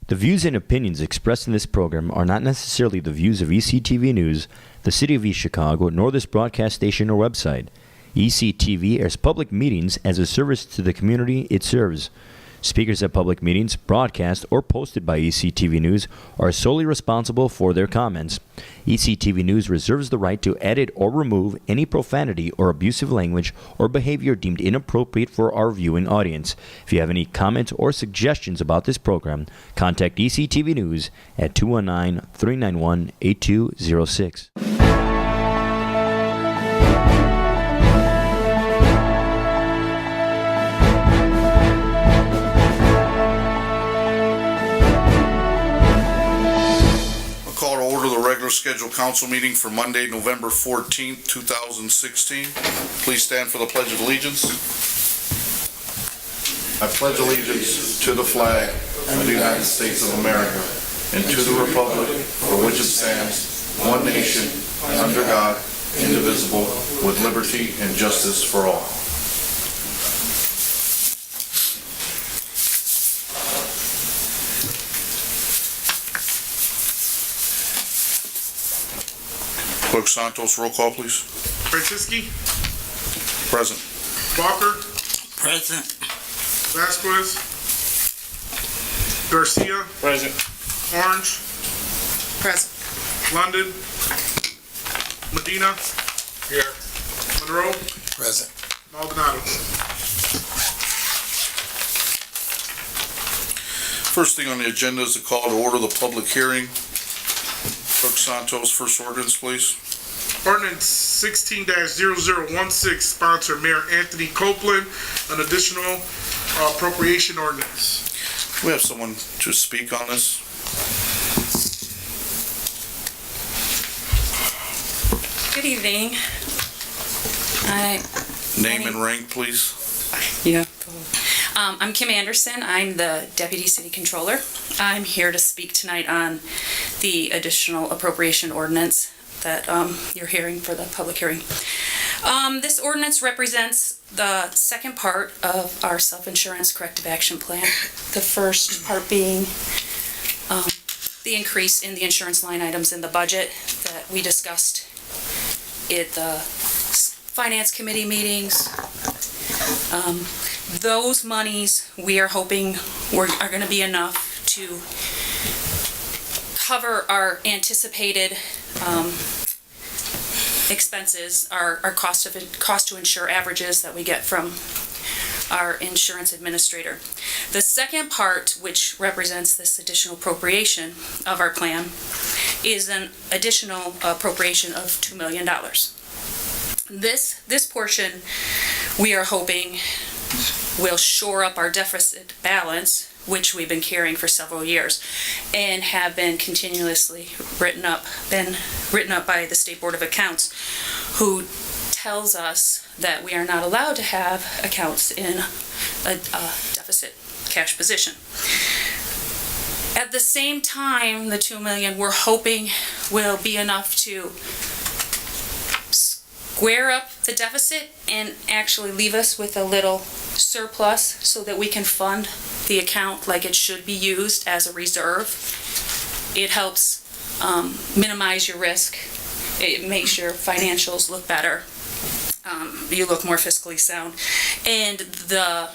The views and opinions expressed in this program are not necessarily the views of ECTV News, the City of East Chicago, nor this broadcast station or website. ECTV airs public meetings as a service to the community it serves. Speakers at public meetings, broadcast, or posted by ECTV News are solely responsible for their comments. ECTV News reserves the right to edit or remove any profanity or abusive language or behavior deemed inappropriate for our viewing audience. If you have any comments or suggestions about this program, contact ECTV News at 219-391-8206. Scheduled council meeting for Monday, November 14th, 2016. Please stand for the Pledge of Allegiance. I pledge allegiance to the flag of the United States of America and to the republic for which it stands, one nation, under God, indivisible, with liberty and justice for all. Clerk Santos, roll call, please. Franciski. Present. Walker. Present. Vasquez. Garcia. Present. Orange. Present. London. Medina. Here. Monroe. Present. Maldonado. First thing on the agenda is a call to order the public hearing. Clerk Santos, first ordinance, please. Ordinance 16-0016, sponsor Mayor Anthony Copeland, an additional appropriation ordinance. Do we have someone to speak on this? Good evening. Name and rank, please. Yeah. I'm Kim Anderson. I'm the Deputy City Controller. I'm here to speak tonight on the additional appropriation ordinance that you're hearing for the public hearing. This ordinance represents the second part of our self-insurance corrective action plan. The first part being the increase in the insurance line items in the budget that we discussed at the Finance Committee meetings. Those monies we are hoping are going to be enough to cover our anticipated expenses, our cost to insure averages that we get from our insurance administrator. The second part, which represents this additional appropriation of our plan, is an additional appropriation of $2 million. This portion we are hoping will shore up our deficit balance, which we've been carrying for several years and have been continuously written up by the State Board of Accounts, who tells us that we are not allowed to have accounts in a deficit cash position. At the same time, the $2 million we're hoping will be enough to square up the deficit and actually leave us with a little surplus so that we can fund the account like it should be used as a reserve. It helps minimize your risk. It makes your financials look better. You look more fiscally sound. And the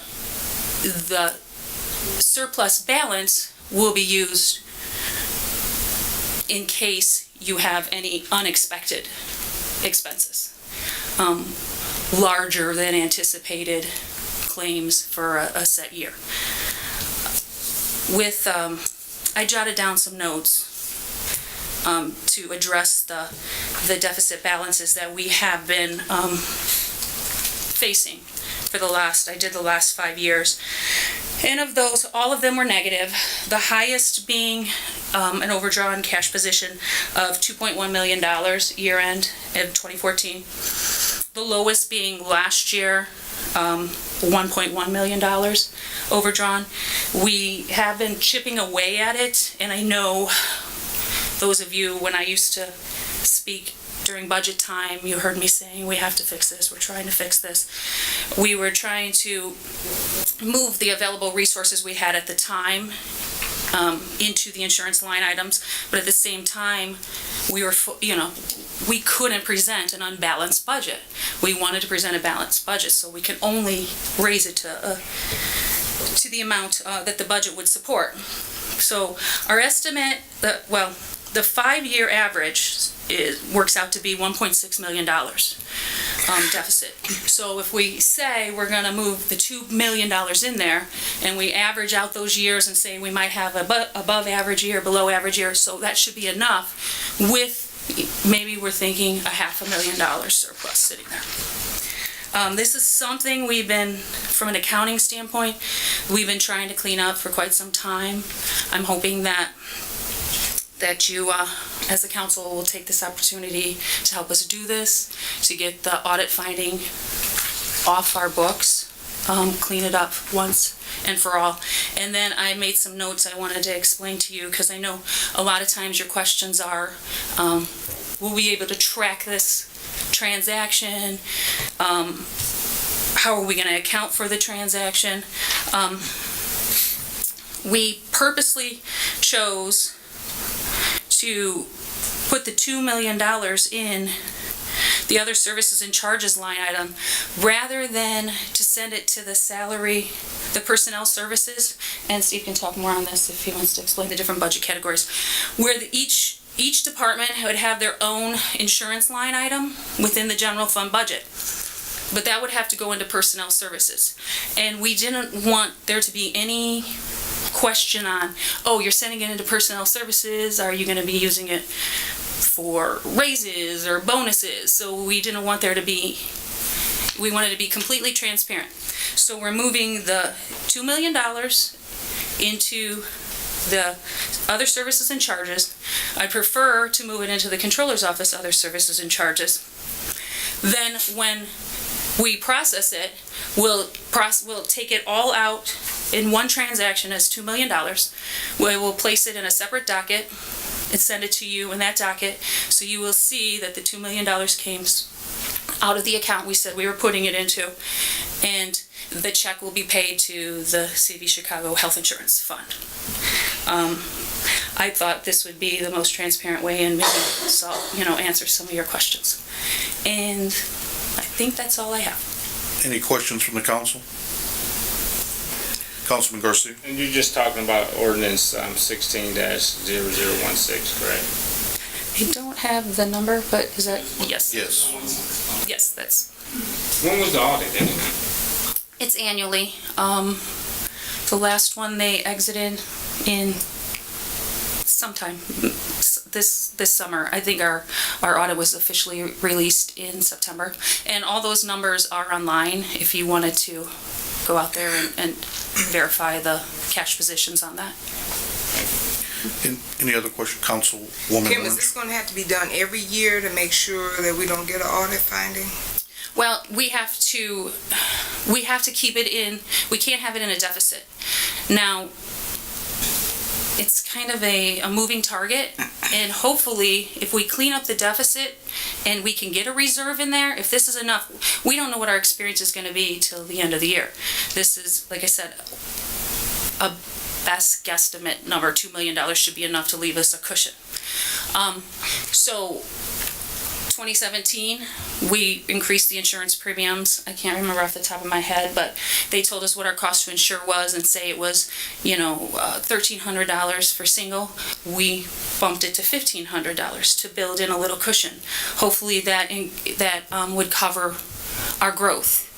surplus balance will be used in case you have any unexpected expenses. Larger than anticipated claims for a set year. I jotted down some notes to address the deficit balances that we have been facing for the last 5 years. And of those, all of them were negative. The highest being an overdrawn cash position of $2.1 million year-end of 2014. The lowest being last year, $1.1 million overdrawn. We have been chipping away at it, and I know those of you, when I used to speak during budget time, you heard me saying, we have to fix this, we're trying to fix this. We were trying to move the available resources we had at the time into the insurance line items, but at the same time, we couldn't present an unbalanced budget. We wanted to present a balanced budget, so we can only raise it to the amount that the budget would support. So our estimate, the 5-year average works out to be $1.6 million deficit. So if we say we're going to move the $2 million in there, and we average out those years and say we might have above average year, below average year, so that should be enough, with maybe we're thinking $500,000 surplus sitting there. This is something from an accounting standpoint, we've been trying to clean up for quite some time. I'm hoping that you, as a council, will take this opportunity to help us do this, to get the audit finding off our books, clean it up once and for all. And then I made some notes I wanted to explain to you, because I know a lot of times your questions are, will we be able to track this transaction? How are we going to account for the transaction? We purposely chose to put the $2 million in the other services and charges line item, rather than to send it to the personnel services, and Steve can talk more on this if he wants to explain the different budget categories, where each department would have their own insurance line item within the general fund budget. But that would have to go into personnel services. And we didn't want there to be any question on, oh, you're sending it into personnel services, are you going to be using it for raises or bonuses? So we didn't want we wanted to be completely transparent. So we're moving the $2 million into the other services and charges. I prefer to move it into the controller's office, other services and charges. Then when we process it, we'll take it all out in one transaction as $2 million. We will place it in a separate docket and send it to you in that docket, so you will see that the $2 million came out of the account we said we were putting it into, and the check will be paid to the City of Chicago Health Insurance Fund. I thought this would be the most transparent way and maybe answer some of your questions. And I think that's all I have. Any questions from the council? Councilman Garcia. And you're just talking about ordinance 16-0016, correct? I don't have the number, but is that, yes. Yes. Yes, that's, When was the audit anyway? it's annually. The last one they exited in sometime this summer. I think our audit was officially released in September. And all those numbers are online if you wanted to go out there and verify the cash positions on that. Any other question, Councilwoman Kim, is Orange? this going to have to be done every year to make sure that we don't get an audit finding? Well, we have to keep it in, we can't have it in a deficit. Now, it's kind of a moving target, and hopefully, if we clean up the deficit and we can get a reserve in there, if this is enough, we don't know what our experience is going to be till the end of the year. This is, like I said, a best guesstimate number. $2 million should be enough to leave us a cushion. So 2017, we increased the insurance premiums. I can't remember off the top of my head, but they told us what our cost to insure was and say it was, $1,300 for single. We bumped it to $1,500 to build in a little cushion. Hopefully that would cover our growth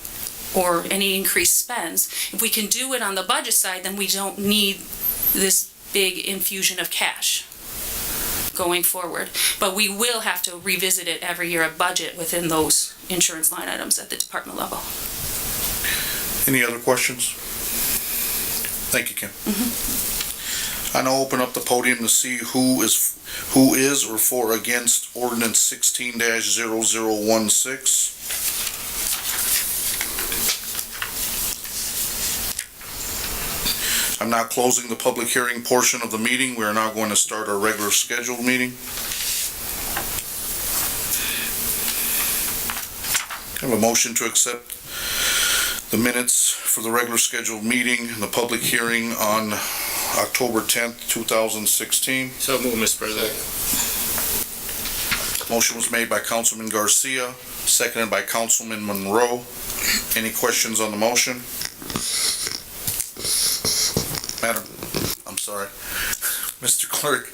or any increased spends. If we can do it on the budget side, then we don't need this big infusion of cash going forward. But we will have to revisit it every year, a budget within those insurance line items at the department level. Any other questions? Thank you, Kim. I now open up the podium to see who is or for against ordinance 16-0016. I'm now closing the public hearing portion of the meeting. We are now going to start our regular scheduled meeting. I have a motion to accept the minutes for the regular scheduled meeting and the public hearing on October 10th, 2016. So move, Mr. President. Motion was made by Councilman Garcia, seconded by Councilman Monroe. Any questions on the motion? Mr. Clerk,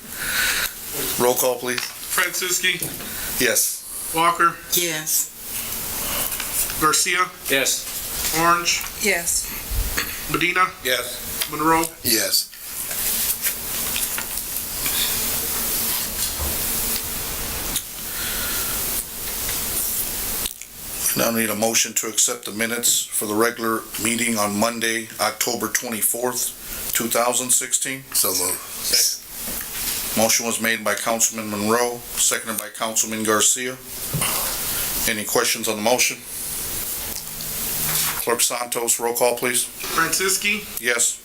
roll call, please. Franciski, Yes. Walker, Yes. Garcia, Yes. Orange, Yes. Medina, Yes. Monroe. Yes. Now need a motion to accept the minutes for the regular meeting on Monday, October 24th, 2016. So moved. Motion was made by Councilman Monroe, seconded by Councilman Garcia. Any questions on the motion? Clerk Santos, roll call, please. Franciski, Yes.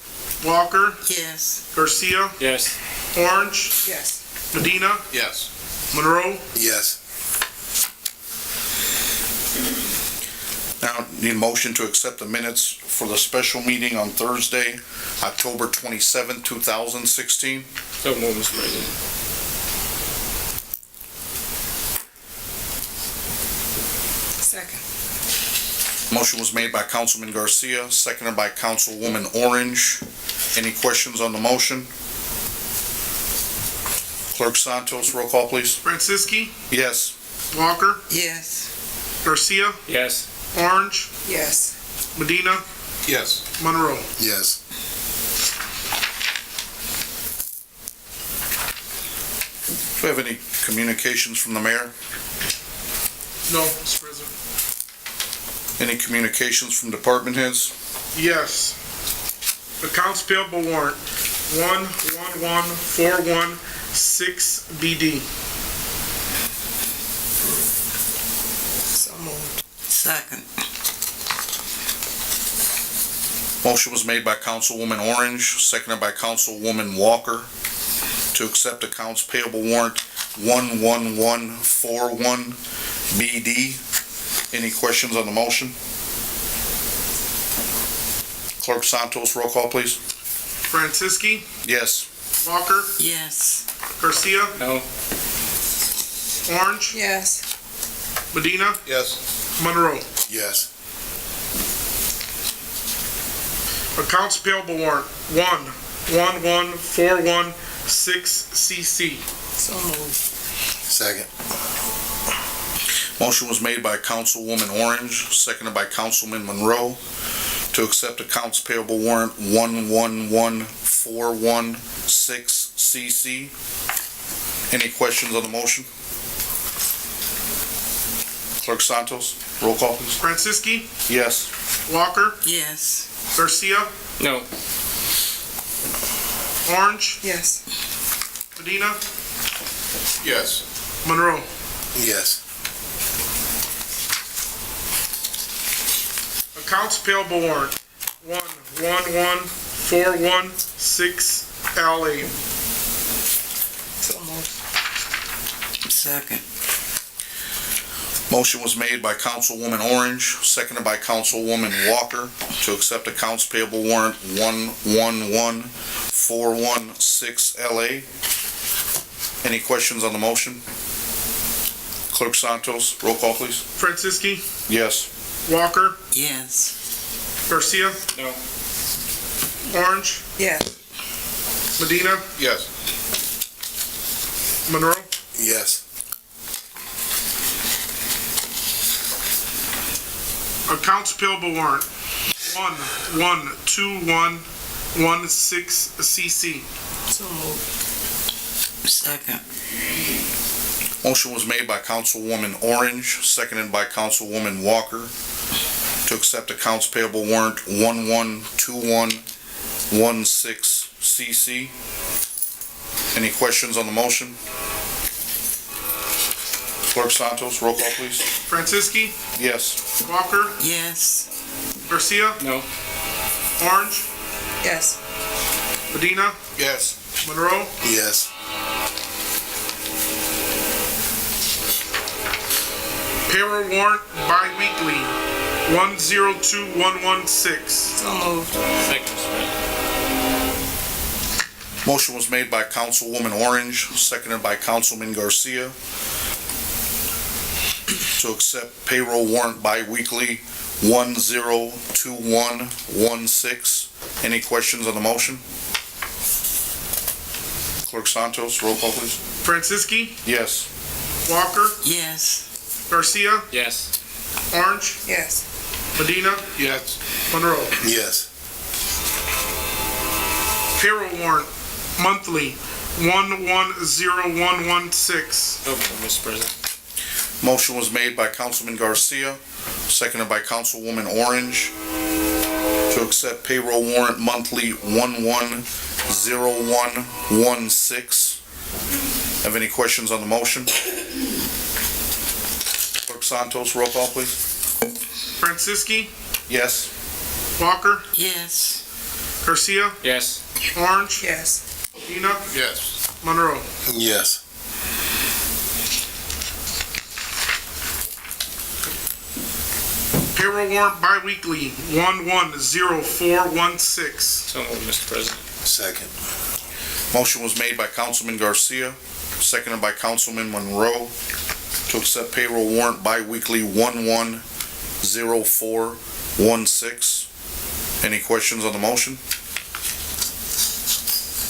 Walker, Yes. Garcia, Yes. Orange, Yes. Medina, Yes. Monroe. Yes. Now, need a motion to accept the minutes for the special meeting on Thursday, October 27th, 2016. So move, Mr. President. Second. Motion was made by Councilman Garcia, seconded by Councilwoman Orange. Any questions on the motion? Clerk Santos, roll call, please. Franciski, Yes. Walker, Yes. Garcia, Yes. Orange, Yes. Medina, Yes. Monroe. Yes. Do we have any communications from the mayor? No, Mr. President. Any communications from department heads? Yes. Accounts payable warrant, 111416 BD. So moved. Second. Motion was made by Councilwoman Orange, seconded by Councilwoman Walker, to accept accounts payable warrant 11141 BD. Any questions on the motion? Clerk Santos, roll call, please. Franciski, Yes. Walker, Yes. Garcia, No. Orange, Yes. Medina, Yes. Monroe. Yes. Accounts payable warrant, 114116 CC. So moved. Second. Motion was made by Councilwoman Orange, seconded by Councilman Monroe, to accept accounts payable warrant 111416 CC. Any questions on the motion? Clerk Santos, roll call, please. Franciski, Yes. Walker, Yes. Garcia, No. Orange, Yes. Medina, Yes. Monroe. Yes. Accounts payable warrant, 114116 LA. So moved. Second. Motion was made by Councilwoman Orange, seconded by Councilwoman Walker, to accept accounts payable warrant 111416 LA. Any questions on the motion? Clerk Santos, roll call, please. Franciski, Yes. Walker, Yes. Garcia, No. Orange, Yes. Medina, Yes. Monroe. Yes. Accounts payable warrant, 112116 CC. So moved. Second. Motion was made by Councilwoman Orange, seconded by Councilwoman Walker, to accept accounts payable warrant 112116 CC. Any questions on the motion? Clerk Santos, roll call, please. Franciski, Yes. Walker, Yes. Garcia, No. Orange, Yes. Medina, Yes. Monroe. Yes. Payroll warrant bi-weekly, 102116. So moved. Second, Mr. President. Motion was made by Councilwoman Orange, seconded by Councilman Garcia, to accept payroll warrant bi-weekly 102116. Any questions on the motion? Clerk Santos, roll call, please. Franciski, Yes. Walker, Yes. Garcia, Yes. Orange, Yes. Medina, Yes. Monroe. Yes. Payroll warrant, monthly, 110116. So moved, Mr. President. Motion was made by Councilman Garcia, seconded by Councilwoman Orange, to accept payroll warrant monthly 110116. Have any questions on the motion? Clerk Santos, roll call, please. Franciski, Yes. Walker, Yes. Garcia, Yes. Orange, Yes. Medina, Yes. Monroe. Yes. Payroll warrant bi-weekly, 110416. So moved, Mr. President. Second. Motion was made by Councilman Garcia, seconded by Councilman Monroe, to accept payroll warrant bi-weekly 110416. Any questions on the motion?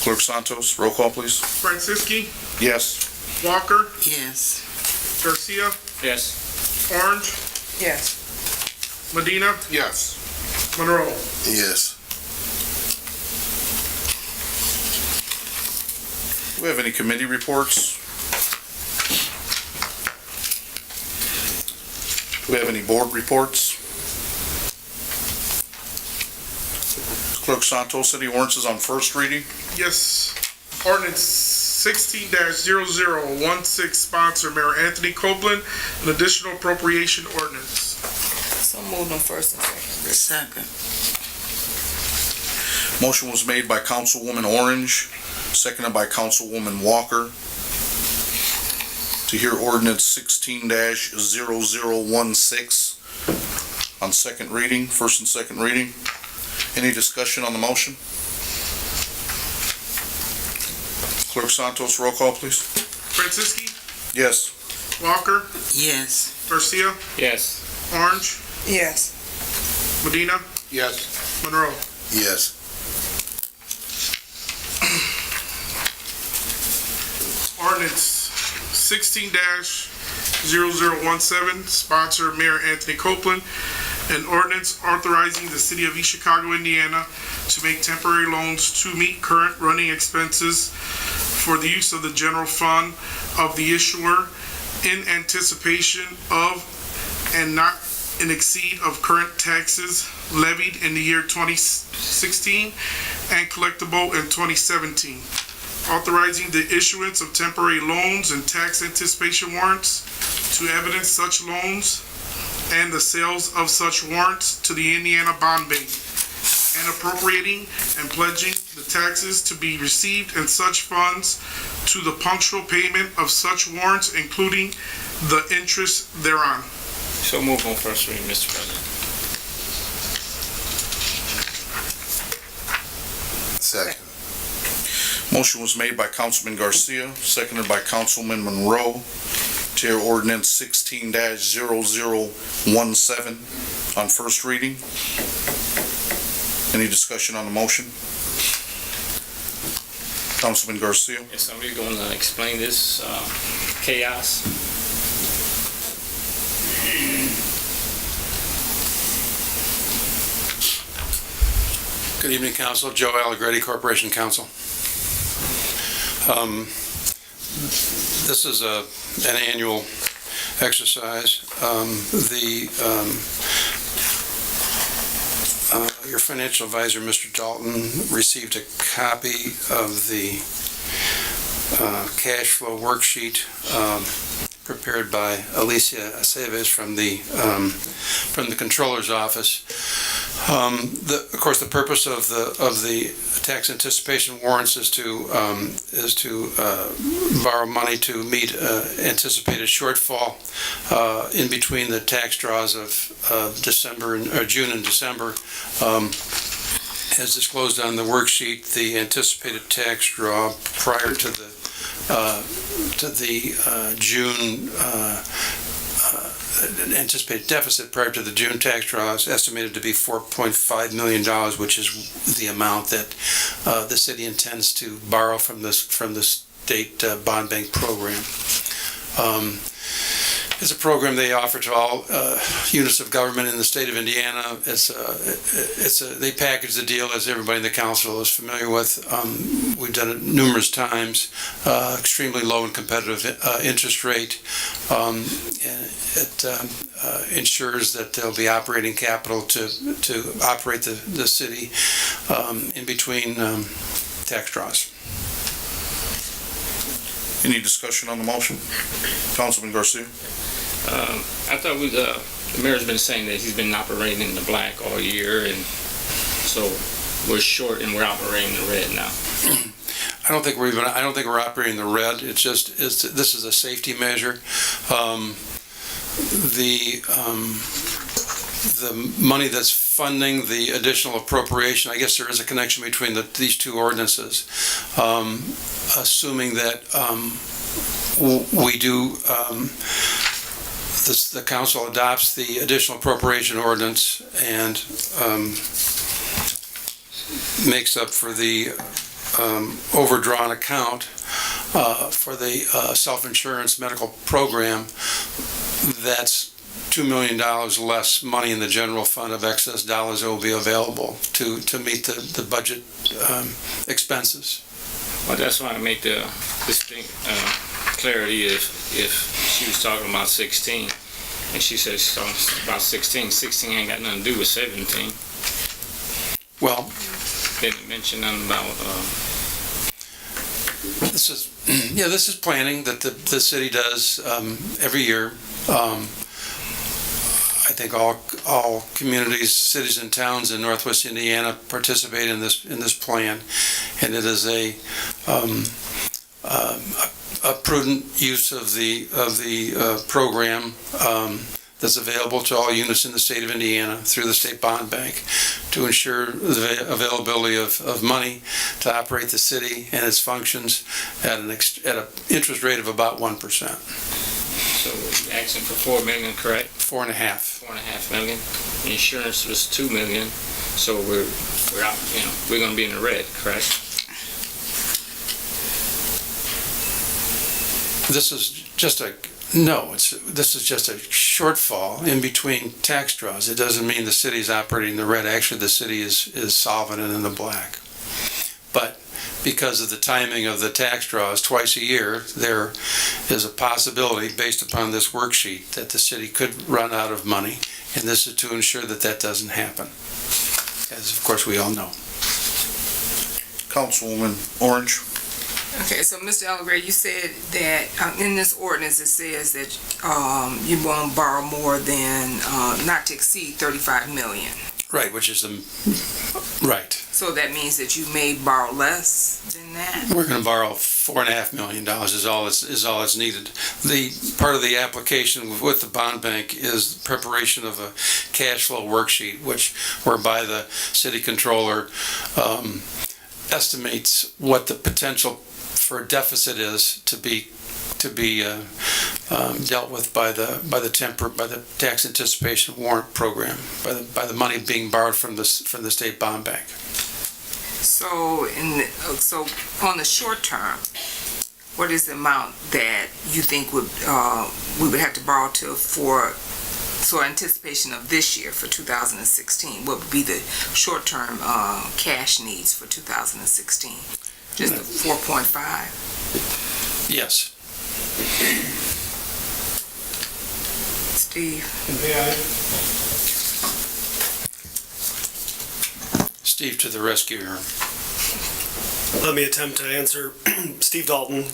Clerk Santos, roll call, please. Franciski, Yes. Walker, Yes. Garcia, Yes. Orange, Yes. Medina, Yes. Monroe. Yes. Do we have any committee reports? Do we have any board reports? Clerk Santos, city ordinances on first reading? Yes. Ordinance 16-0016, sponsor Mayor Anthony Copeland, an additional appropriation ordinance. So moved on first and second. Second. Motion was made by Councilwoman Orange, seconded by Councilwoman Walker, to hear ordinance 16-0016 on second reading, first and second reading. Any discussion on the motion? Clerk Santos, roll call, please. Franciski, Yes. Walker, Yes. Garcia, Yes. Orange, Yes. Medina, Yes. Monroe. Yes. Ordinance 16-0017, sponsor Mayor Anthony Copeland, an ordinance authorizing the city of East Chicago, Indiana to make temporary loans to meet current running expenses for the use of the general fund of the issuer in anticipation of and not in exceed of current taxes levied in the year 2016 and collectible in 2017. Authorizing the issuance of temporary loans and tax anticipation warrants to evidence such loans and the sales of such warrants to the Indiana Bond Bank, and appropriating and pledging the taxes to be received in such funds to the punctual payment of such warrants, including the interest thereon. So moved on first reading, Mr. President. Second. Motion was made by Councilman Garcia, seconded by Councilman Monroe, to hear ordinance 16-0017 on first reading. Any discussion on the motion? Councilman Garcia? Yes, are we going to explain this chaos? Good evening, Council. Joe Allegretti, Corporation Counsel. This is an annual exercise. Your financial advisor, Mr. Dalton, received a copy of the cash flow worksheet prepared by Alicia Aceves from the Controller's Office. Of course, the purpose of the tax anticipation warrants is to borrow money to meet anticipated shortfall in between the tax draws of June and December. as disclosed on the worksheet, the anticipated tax draw prior to the June anticipated deficit prior to the June tax draw is estimated to be $4.5 million, which is the amount that the city intends to borrow from the state bond bank program. It's a program they offer to all units of government in the state of Indiana. They package the deal, as everybody in the council is familiar with. We've done it numerous times. Extremely low and competitive interest rate. It ensures that there'll be operating capital to operate the city in between tax draws. Any discussion on the motion? Councilman Garcia? I thought the mayor's been saying that he's been operating in the black all year, and so we're short and we're operating in the red now. I don't think we're operating in the red. This is a safety measure. The money that's funding the additional appropriation, I guess there is a connection between these two ordinances. Assuming that we do, the council adopts the additional appropriation ordinance and makes up for the overdrawn account for the self-insurance medical program. That's $2 million less money in the general fund of excess dollars that will be available to meet the budget expenses. Well, that's why I make the distinct clarity if she was talking about 16, and she says she's talking about 16. 16 ain't got nothing to do with 17. Well, Didn't mention nothing about. This is planning that the city does every year. I think all communities, cities, and towns in Northwest Indiana participate in this plan, and it is a prudent use of the program that's available to all units in the state of Indiana through the state bond bank to ensure the availability of money to operate the city and its functions at an interest rate of about 1%. So we're asking for $4 million, correct? 4.5. $4.5 million. The insurance was $2 million, so we're out. We're going to be in the red, correct? This is just a shortfall in between tax draws. It doesn't mean the city is operating in the red. Actually, the city is solvent and in the black. But because of the timing of the tax draws twice a year, there is a possibility, based upon this worksheet, that the city could run out of money, and this is to ensure that doesn't happen, as of course we all know. Councilwoman Orange? Okay, so Mr. Ellery, you said that in this ordinance it says that you won't borrow more than not to exceed $35 million. Right, which is right. So that means that you may borrow less than that? We're going to borrow $4.5 million is all that's needed. The part of the application with the bond bank is preparation of a cash flow worksheet, whereby the city controller estimates what the potential for deficit is to be dealt with by the tax anticipation warrant program, by the money being borrowed from the state bond bank. So on the short term, what is the amount that you think we would have to borrow for anticipation of this year for 2016? What would be the short-term cash needs for 2016? Just the 4.5? Yes. Steve? Steve to the rescue here. Let me attempt to answer. Steve Dalton,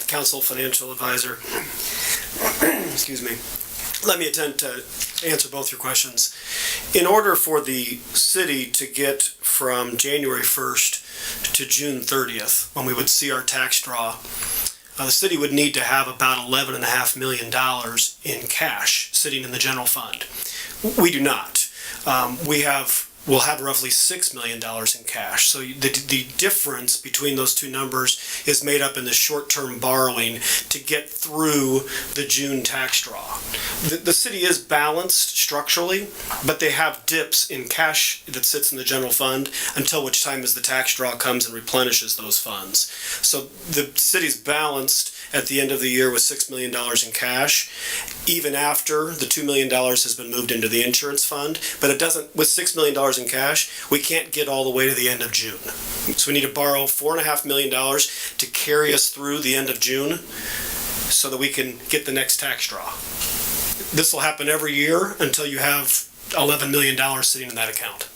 Council Financial Advisor. Excuse me. Let me attempt to answer both your questions. In order for the city to get from January 1st to June 30th, when we would see our tax draw, the city would need to have about $11.5 million in cash sitting in the general fund. We do not. We have we'll have roughly $6 million in cash. So the difference between those two numbers is made up in the short-term borrowing to get through the June tax draw. The city is balanced structurally, but they have dips in cash that sits in the general fund until which time as the tax draw comes and replenishes those funds. So the city's balanced at the end of the year with $6 million in cash, even after the $2 million has been moved into the insurance fund. But it doesn't, with $6 million in cash, we can't get all the way to the end of June. So we need to borrow $4.5 million to carry us through the end of June so that we can get the next tax draw. This will happen every year until you have $11 million sitting in that account.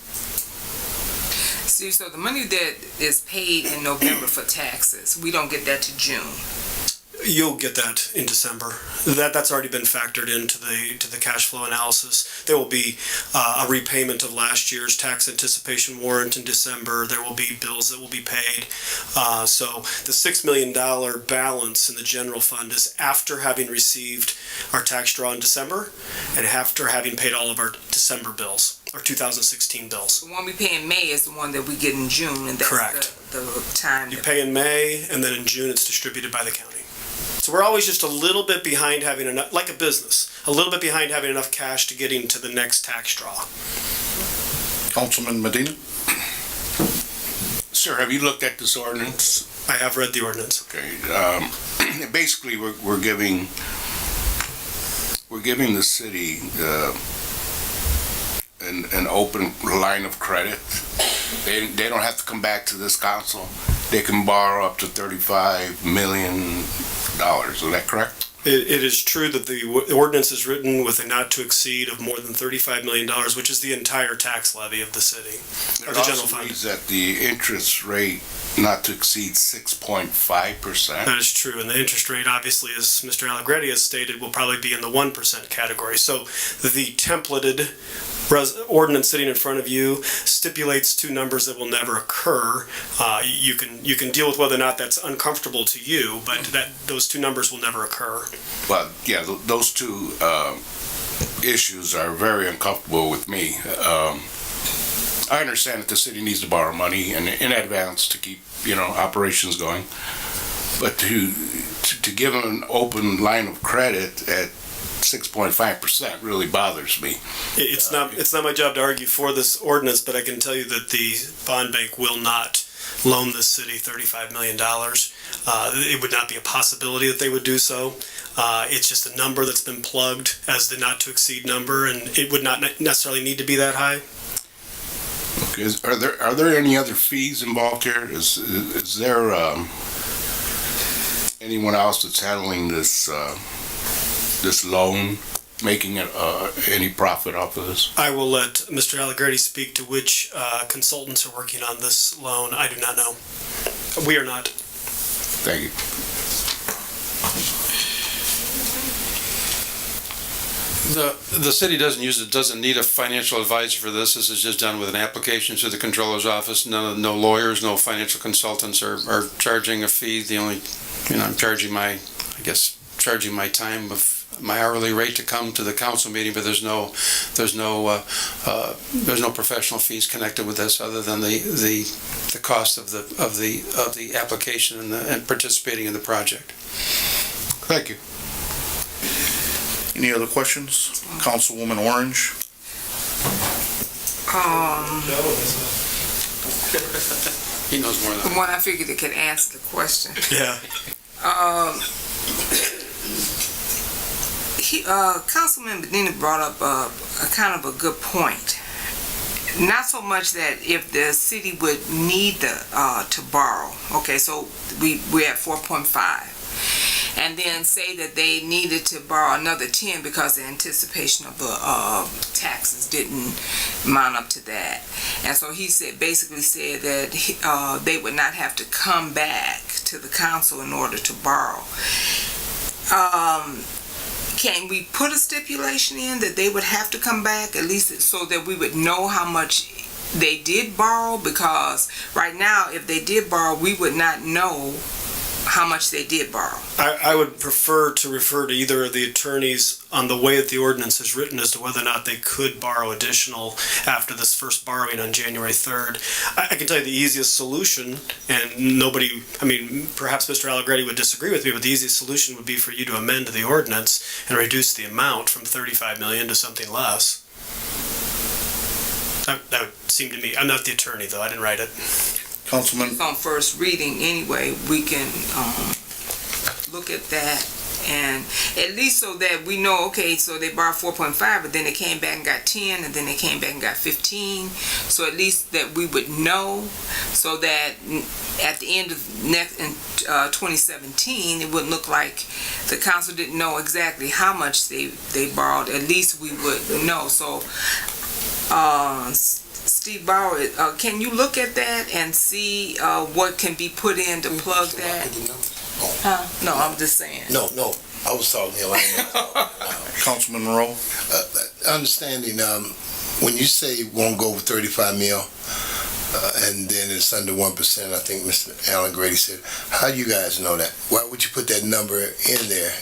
See, so the money that is paid in November for taxes, we don't get that to June. You'll get that in December. That's already been factored into the cash flow analysis. There will be a repayment of last year's tax anticipation warrant in December. There will be bills that will be paid. So the $6 million balance in the general fund is after having received our tax draw in December and after having paid all of our December bills, our 2016 bills. The one we pay in May is the one that we get in June, and that's correct. The time. You pay in May, and then in June it's distributed by the county. So we're always just a little bit behind having enough, like a business, a little bit behind having enough cash to getting to the next tax draw. Councilman Medina? Sir, have you looked at this ordinance? I have read the ordinance. Okay. Basically, we're giving the city an open line of credit. They don't have to come back to this council. They can borrow up to $35 million. Is that correct? It is true that the ordinance is written with a not to exceed of more than $35 million, which is the entire tax levy of the city, or the general fund. It also reads that the interest rate not to exceed 6.5%. That is true, and the interest rate, obviously, as Mr. Allegretti has stated, will probably be in the 1% category. So the templated ordinance sitting in front of you stipulates two numbers that will never occur. You can deal with whether or not that's uncomfortable to you, but those two numbers will never occur. But yeah, those two issues are very uncomfortable with me. I understand that the city needs to borrow money in advance to keep operations going, but to give them an open line of credit at 6.5% really bothers me. It's not my job to argue for this ordinance, but I can tell you that the bond bank will not loan the city $35 million. It would not be a possibility that they would do so. It's just a number that's been plugged as the not to exceed number, and it would not necessarily need to be that high. Okay. Are there any other fees involved here? Is there anyone else that's handling this loan, making any profit off of this? I will let Mr. Allegretti speak to which consultants are working on this loan. I do not know. We are not. Thank you. The city doesn't need a financial advisor for this. This is just done with an application to the controller's office. No lawyers, no financial consultants are charging a fee. I'm charging my time of my hourly rate to come to the council meeting, but there's no professional fees connected with this other than the cost of the application and participating in the project. Thank you. Any other questions? Councilwoman Orange? He knows more than The one I figured that could answer the question. Yeah. Councilman Medina brought up a kind of a good point. Not so much that if the city would need to borrow. Okay, so we're at 4.5. And then say that they needed to borrow another 10 because the anticipation of the taxes didn't mount up to that. And so he basically said that they would not have to come back to the council in order to borrow. Can we put a stipulation in that they would have to come back, at least so that we would know how much they did borrow? Because right now, if they did borrow, we would not know how much they did borrow. I would prefer to refer to either of the attorneys on the way that the ordinance is written as to whether or not they could borrow additional after this first borrowing on January 3rd. I can tell you the easiest solution, and nobody, I mean, perhaps Mr. Allegretti would disagree with me, but the easiest solution would be for you to amend the ordinance and reduce the amount from 35 million to something less. That would seem to me, I'm not the attorney though, I didn't write it. Councilman, It's on first reading anyway, we can look at that, and at least so that we know, okay, so they borrowed 4.5, but then they came back and got 10, and then they came back and got 15, so at least that we would know, so that at the end of next in 2017, it wouldn't look like the council didn't know exactly how much they borrowed. At least we would know. So Steve Bauer, can you look at that and see what can be put in to plug that? No, I'm just saying. No, I was talking here. Councilman Monroe. Understanding, when you say won't go over 35 mil, and then it's under 1%, I think Mr. Allegretti said, how do you guys know that? Why would you put that number in there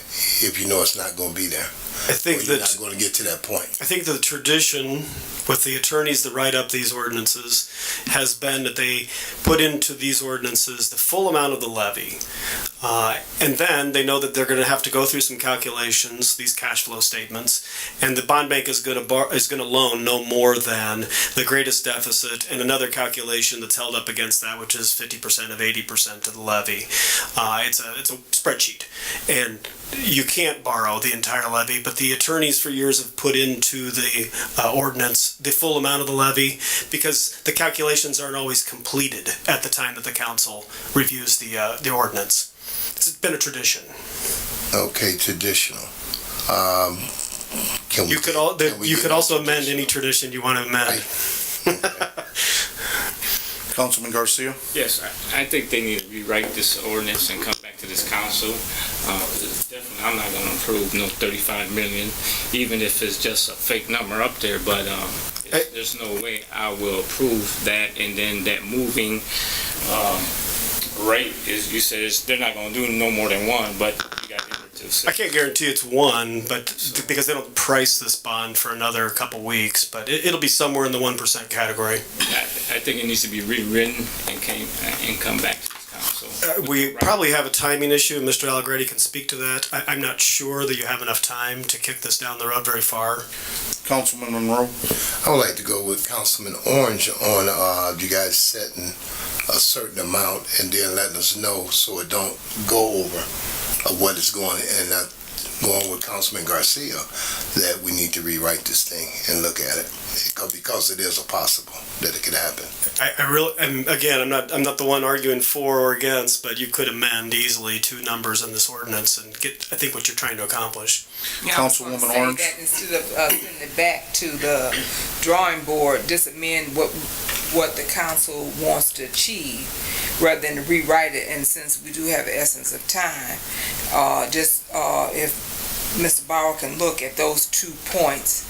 if you know it's not going to be there? I think you're that not going to get to that point. I think the tradition with the attorneys that write up these ordinances has been that they put into these ordinances the full amount of the levy. And then they know that they're going to have to go through some calculations, these cash flow statements, and the bond bank is going to loan no more than the greatest deficit and another calculation that's held up against that, which is 50% of 80% of the levy. It's a spreadsheet, and you can't borrow the entire levy, but the attorneys for years have put into the ordinance the full amount of the levy because the calculations aren't always completed at the time that the council reviews the ordinance. It's been a tradition. Okay, traditional. You could also amend any tradition you want to amend. Councilman Garcia. Yes, I think they need to rewrite this ordinance and come back to this council. Definitely, I'm not going to approve no 35 million, even if it's just a fake number up there, but there's no way I will approve that. And then that moving rate is, you said they're not going to do no more than one, but you got to. I can't guarantee it's one, but because they don't price this bond for another couple weeks, but it'll be somewhere in the 1% category. I think it needs to be rewritten and come back to this council. We probably have a timing issue, and Mr. Allegretti can speak to that. I'm not sure that you have enough time to kick this down the road very far. Councilman Monroe. I would like to go with Councilman Orange on you guys setting a certain amount and then letting us know so it don't go over what is going, and not going with Councilman Garcia that we need to rewrite this thing and look at it because it is a possible that it could happen. I'm not the one arguing for or against, but you could amend easily two numbers in this ordinance and get, I think, what you're trying to accomplish. Yeah, Councilwoman Orange. that instead of sending it back to the drawing board, just amend what the council wants to achieve rather than to rewrite it. And since we do have the essence of time, if Mr. Bauer can look at those 2 points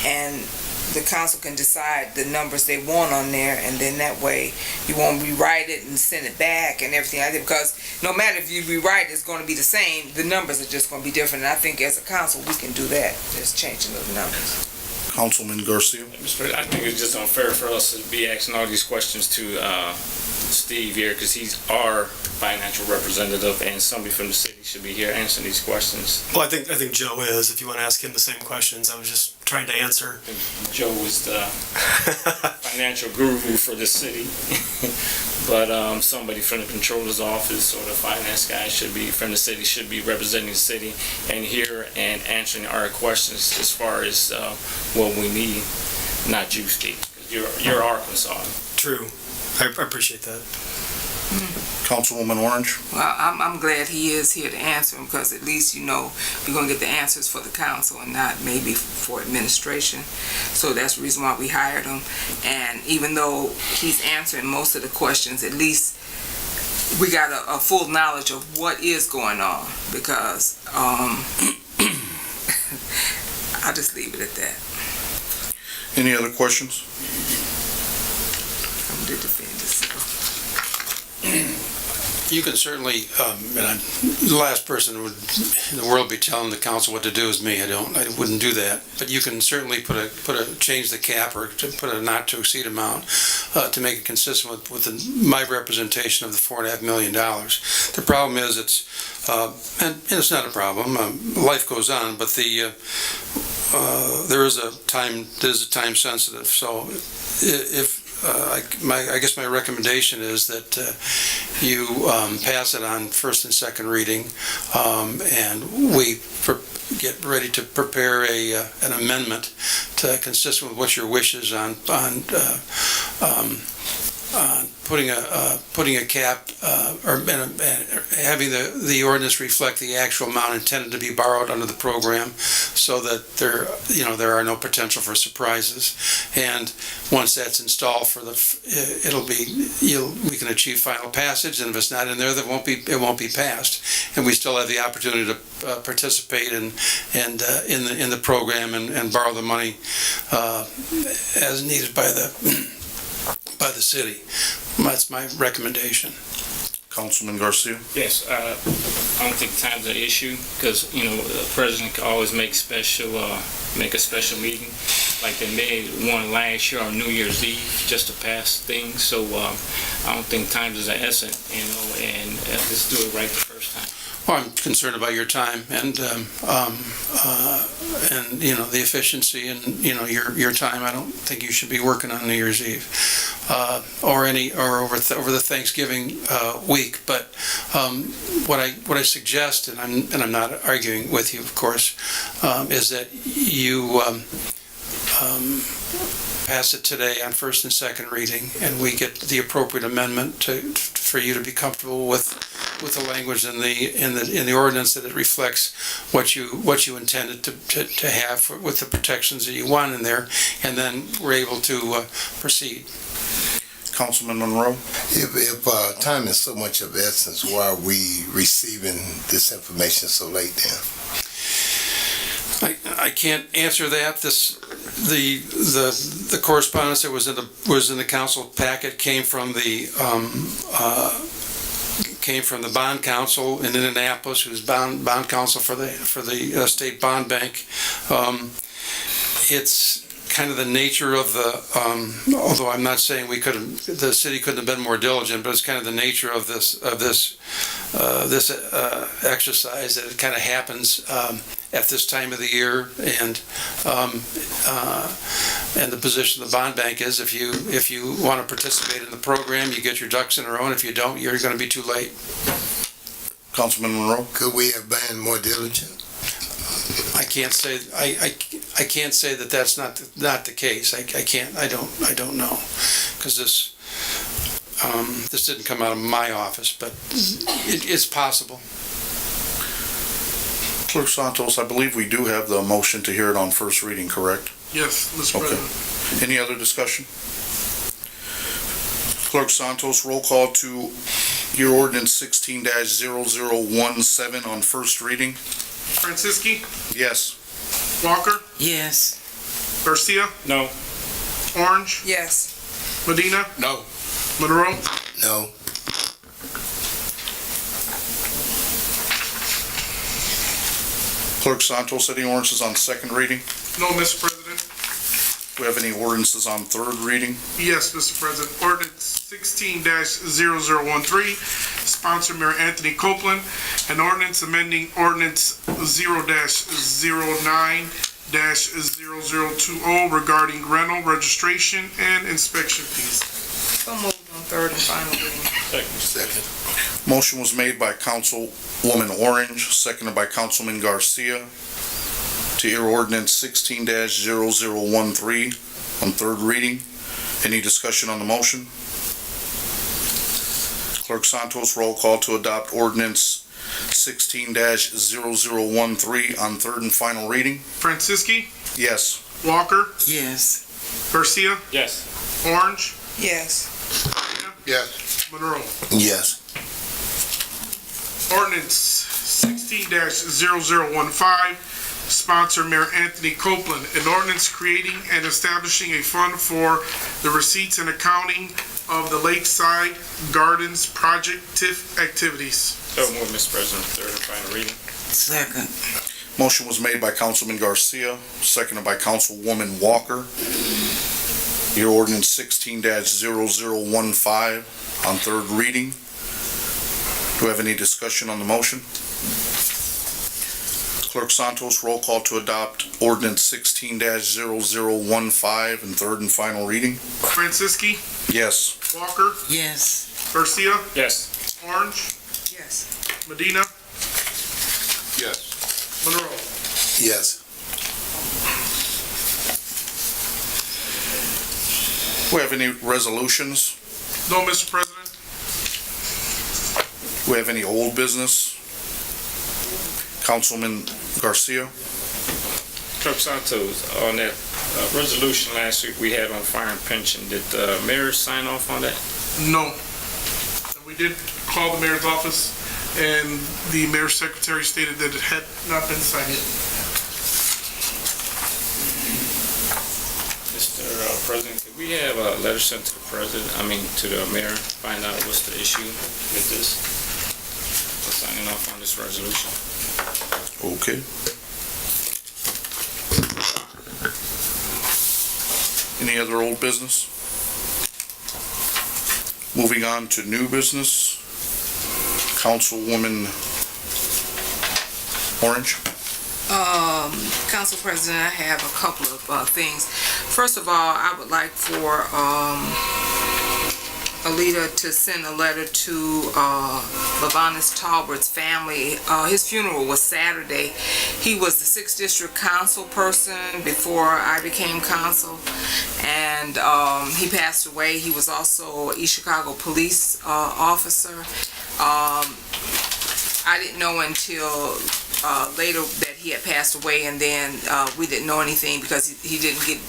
and the council can decide the numbers they want on there, and then that way you won't rewrite it and send it back and everything like that, because no matter if you rewrite it, it's going to be the same. The numbers are just going to be different, and I think as a council we can do that, just changing those numbers. Councilman Garcia. I think it's just unfair for us to be asking all these questions to Steve here, because he's our financial representative, and somebody from the city should be here answering these questions. Well, I think Joe is. If you want to ask him the same questions, I was just trying to answer. Joe is the financial guru for the city, but somebody from the controller's office or the finance guy from the city should be representing the city and here and answering our questions as far as what we need, not you, Steve. You're our consultant. True. I appreciate that. Councilwoman Orange. Well, I'm glad he is here to answer them, because at least, we're going to get the answers for the council and not maybe for administration. So that's the reason why we hired him. And even though he's answering most of the questions, at least we got a full knowledge of what is going on, because I'll just leave it at that. Any other questions? I'm going to defend this. You can certainly, the last person in the world be telling the council what to do is me. I wouldn't do that. But you can certainly change the cap or to put a not to exceed amount to make it consistent with my representation of the $4.5 million. The problem is and it's not a problem. Life goes on, but there is a time sensitive. So if I guess my recommendation is that you pass it on first and second reading, and we get ready to prepare an amendment consistent with what your wishes on putting a cap or having the ordinance reflect the actual amount intended to be borrowed under the program, so that there are no potential for surprises. And once that's installed, we can achieve final passage. And if it's not in there, it won't be passed. And we still have the opportunity to participate in the program and borrow the money as needed by the city. That's my recommendation. Councilman Garcia? Yes, I don't think time's an issue, because, the president can always make a special meeting, like they made one last year on New Year's Eve, just to pass things. So I don't think time is an essence, and let's do it right the first time. Well, I'm concerned about your time and the efficiency and your time. I don't think you should be working on New Year's Eve or over the Thanksgiving week. But what I suggest, and I'm not arguing with you, of course, is that you pass it today on first and second reading, and we get the appropriate amendment for you to be comfortable with the language in the ordinance, that it reflects what you intended to have with the protections that you want in there, and then we're able to proceed. Councilman Monroe? If time is so much of essence, why are we receiving this information so late then? I can't answer that. The correspondence that was in the council packet came from the bond counsel in Indianapolis, who's bond counsel for the state bond bank. It's kind of the nature of although I'm not saying the city couldn't have been more diligent, but it's kind of the nature of this exercise, that it kind of happens at this time of the year, and the position of the bond bank is, if you want to participate in the program, you get your ducks in a row, and if you don't, you're going to be too late. Councilman Monroe? Could we have been more diligent? I can't say that that's not the case. I don't know, because this didn't come out of my office, but it's possible. Clerk Santos, I believe we do have the motion to hear it on first reading, correct? Yes, Mr. President. Any other discussion? Clerk Santos, roll call to hear ordinance 16-0017 on first reading. Franciski? Yes. Walker? Yes. Garcia? No. Orange? Yes. Medina? No. Monroe? No. Clerk Santos, any ordinances on second reading? No, Mr. President. Do we have any ordinances on third reading? Yes, Mr. President. Ordinance 16-0013, sponsor Mayor Anthony Copeland, an ordinance amending ordinance 0-09-0020 regarding rental, registration, and inspection fees. So moved on third and final reading. Second. Motion was made by Councilwoman Orange, seconded by Councilman Garcia, to hear ordinance 16-0013 on third reading. Any discussion on the motion? Clerk Santos, roll call to adopt ordinance 16-0013 on third and final reading. Franciski? Yes. Walker? Yes. Garcia? Yes. Orange? Yes. Yes. Monroe? Yes. Ordinance 16-0015, sponsor Mayor Anthony Copeland, an ordinance creating and establishing a fund for the receipts and accounting of the Lakeside Gardens Project TIF activities. So move, Mr. President, third and final reading. Second. Motion was made by Councilman Garcia, seconded by Councilwoman Walker. Your ordinance 16-0015 on third reading. Do we have any discussion on the motion? Clerk Santos, roll call to adopt ordinance 16-0015 in third and final reading. Franciski, Yes. Walker, Yes. Garcia, Yes. Orange, Yes. Medina, Yes. Monroe. Yes. Do we have any resolutions? No, Mr. President. Do we have any old business? Councilman Garcia? Clerk Santos, on that resolution last week we had on fire and pension, did the mayor sign off on that? No. We did call the mayor's office, and the mayor's secretary stated that it had not been signed yet. Mr. President, could we have a letter sent to the to the mayor, find out what's the issue with this? For signing off on this resolution. Okay. Any other old business? Moving on to new business. Councilwoman Orange? Council President, I have a couple of things. First of all, I would like for Alita to send a letter to Lavanis Talbert's family. His funeral was Saturday. He was the 6th District Council person before I became council, and he passed away. He was also a East Chicago police officer. I didn't know until later that he had passed away, and then we didn't know anything because he didn't get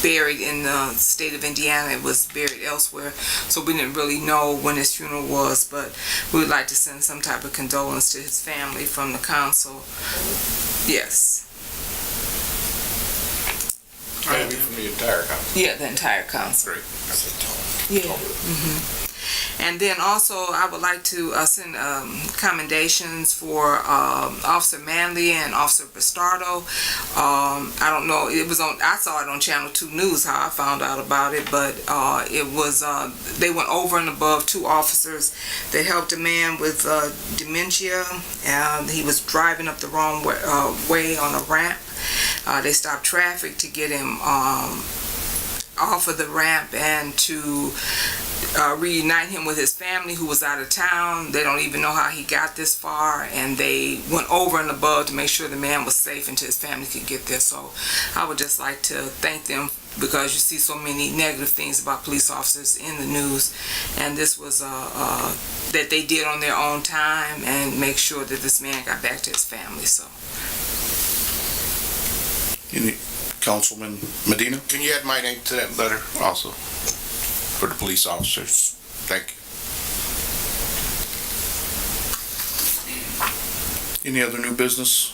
buried in the state of Indiana. It was buried elsewhere, so we didn't really know when his funeral was, but we would like to send some type of condolence to his family from the council. Yes. Maybe from the entire council. Yeah, the entire council. Great. Yeah. And then also, I would like to send commendations for Officer Manley and Officer Bastardo. I don't know, it was on, I saw it on Channel 2 News how I found out about it, but it was, they went over and above. 2 officers that helped a man with dementia, and he was driving up the wrong way on a ramp. They stopped traffic to get him off of the ramp and to reunite him with his family who was out of town. They don't even know how he got this far, and they went over and above to make sure the man was safe until his family could get there. So I would just like to thank them, because you see so many negative things about police officers in the news, and this was that they did on their own time and make sure that this man got back to his family. So Councilman Medina? Can you add my name to that letter also for the police officers? Thank you. Any other new business?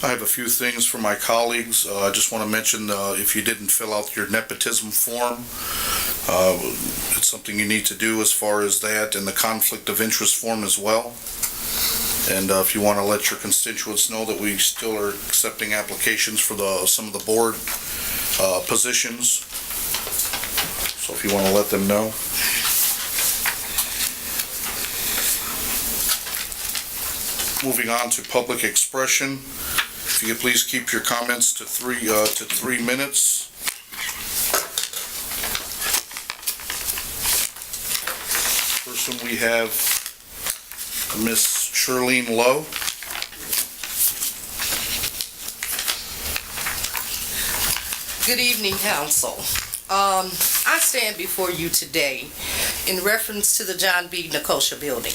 I have a few things for my colleagues. I just want to mention, if you didn't fill out your nepotism form, it's something you need to do as far as that, and the conflict of interest form as well. And if you want to let your constituents know that we still are accepting applications for some of the board positions. So if you want to let them know. Moving on to public expression. If you could please keep your comments to 3 minutes. First one we have Miss Shirlene Lowe. Good evening, Council. I stand before you today in reference to the John B. Nicosia building.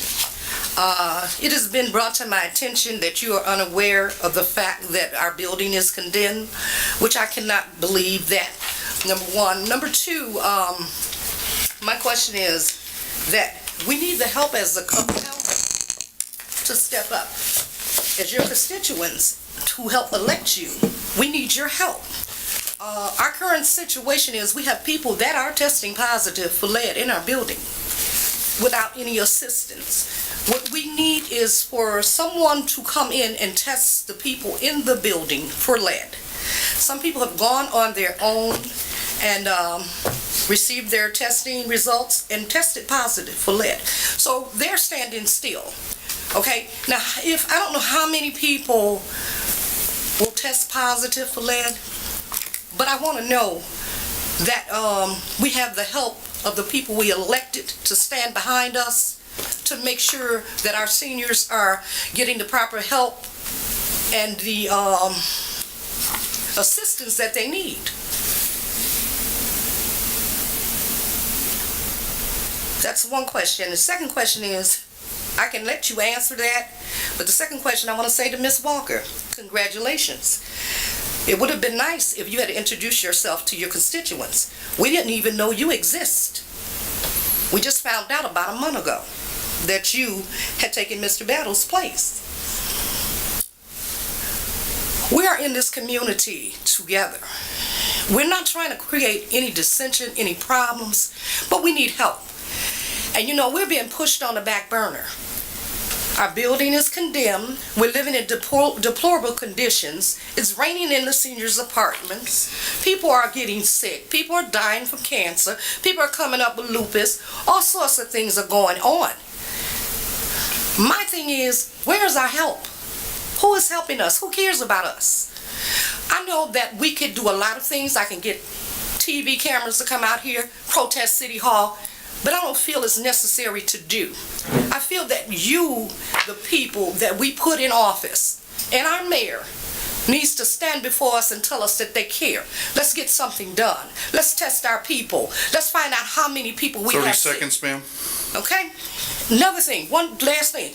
It has been brought to my attention that you are unaware of the fact that our building is condemned, which I cannot believe that, number one. Number two, my question is that we need the help as the council to step up. As your constituents who help elect you, we need your help. Our current situation is we have people that are testing positive for lead in our building without any assistance. What we need is for someone to come in and test the people in the building for lead. Some people have gone on their own and received their testing results and tested positive for lead. So they're standing still. Okay, now I don't know how many people will test positive for lead, but I want to know that we have the help of the people we elected to stand behind us to make sure that our seniors are getting the proper help and the assistance that they need. That's one question. The second question is, I can let you answer that, but the second question I want to say to Ms. Walker, congratulations. It would have been nice if you had introduced yourself to your constituents. We didn't even know you exist. We just found out about a month ago that you had taken Mr. Battle's place. We are in this community together. We're not trying to create any dissension, any problems, but we need help. And you know, we're being pushed on the back burner. Our building is condemned. We're living in deplorable conditions. It's raining in the seniors' apartments. People are getting sick. People are dying from cancer. People are coming up with lupus. All sorts of things are going on. My thing is, where's our help? Who is helping us? Who cares about us? I know that we could do a lot of things. I can get TV cameras to come out here, protest City Hall, but I don't feel it's necessary to do. I feel that you, the people that we put in office, and our mayor, needs to stand before us and tell us that they care. Let's get something done. Let's test our people. Let's find out how many people we 30 have. seconds, ma'am. Okay? Another thing, one last thing.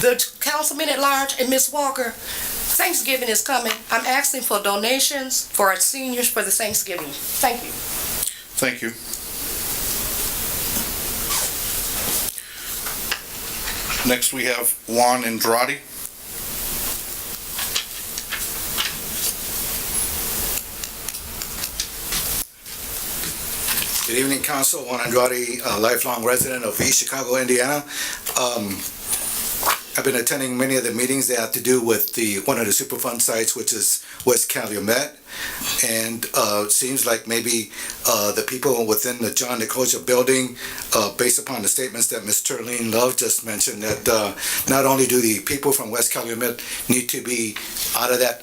The councilman at large and Ms. Walker, Thanksgiving is coming. I'm asking for donations for our seniors for the Thanksgiving. Thank you. Thank you. Next, we have Juan Andrade. Good evening, Council. Juan Andrade, a lifelong resident of East Chicago, Indiana. I've been attending many of the meetings that have to do with one of the Superfund sites, which is West Calumet. And it seems like maybe the people within the John Nicosia building, based upon the statements that Ms. Terleen Love just mentioned, that not only do the people from West Calumet need to be out of that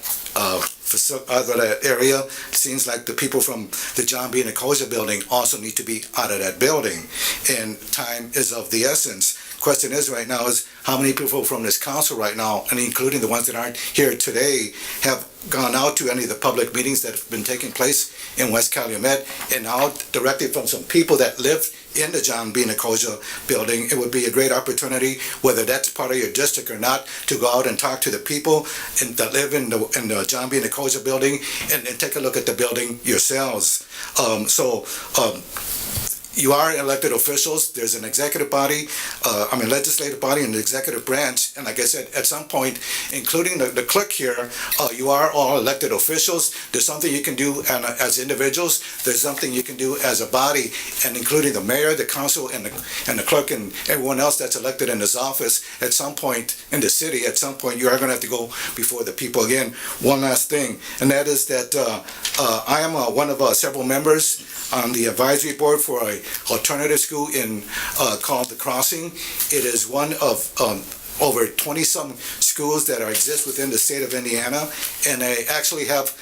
area, it seems like the people from the John B. Nicosia building also need to be out of that building. And time is of the essence. Question is right now is how many people from this council right now, and including the ones that aren't here today, have gone out to any of the public meetings that have been taking place in West Calumet, and now directly from some people that live in the John B. Nicosia building. It would be a great opportunity, whether that's part of your district or not, to go out and talk to the people that live in the John B. Nicosia building and take a look at the building yourselves. You are elected officials. There's an executive body, legislative body and the executive branch. And like I said, at some point, including the clerk here, you are all elected officials. There's something you can do as individuals. There's something you can do as a body, and including the mayor, the council, and the clerk, and everyone else that's elected in this office. At some point in the city, at some point, you are going to have to go before the people again. One last thing, and that is that I am one of several members on the advisory board for a alternative school called The Crossing. It is one of over 20-some schools that exist within the state of Indiana, and I actually have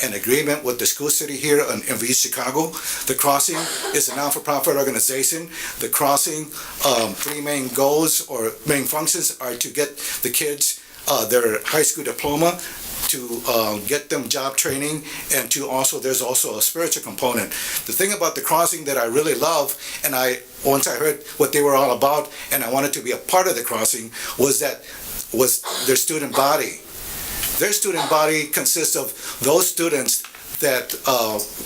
an agreement with the school city here in East Chicago. The Crossing is a non-for-profit organization. The Crossing, three main goals or main functions are to get the kids their high school diploma, to get them job training, and there's also a spiritual component. The thing about the Crossing that I really love, and once I heard what they were all about, and I wanted to be a part of the Crossing, was their student body. Their student body consists of those students that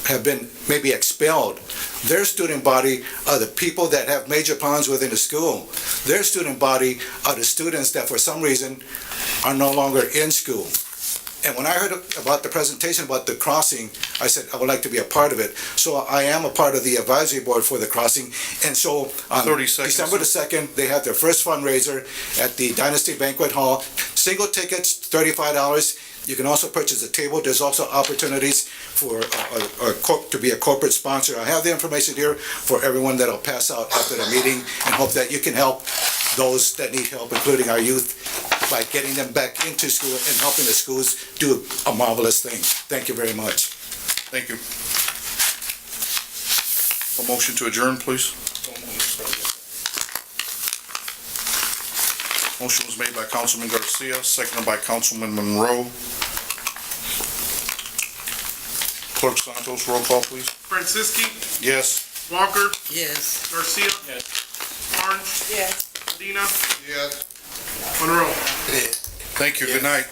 have been maybe expelled. Their student body are the people that have major problems within the school. Their student body are the students that for some reason are no longer in school. And when I heard about the presentation about the crossing, I said, I would like to be a part of it. So I am a part of the advisory board for the crossing. And so on 30 seconds. December the 2nd, they have their first fundraiser at the Dynasty Banquet Hall. Single tickets, $35. You can also purchase a table. There's also opportunities for to be a corporate sponsor. I have the information here for everyone that'll pass out after the meeting, and hope that you can help those that need help, including our youth, by getting them back into school and helping the schools do a marvelous thing. Thank you very much. Thank you. A motion to adjourn, please. Motion was made by Councilman Garcia, seconded by Councilman Monroe. Clerk Santos, roll call, please. Franciski, Yes. Walker, Yes. Garcia. Yes. Orange. Yes. Medina, Yes. Monroe. Thank you, good night.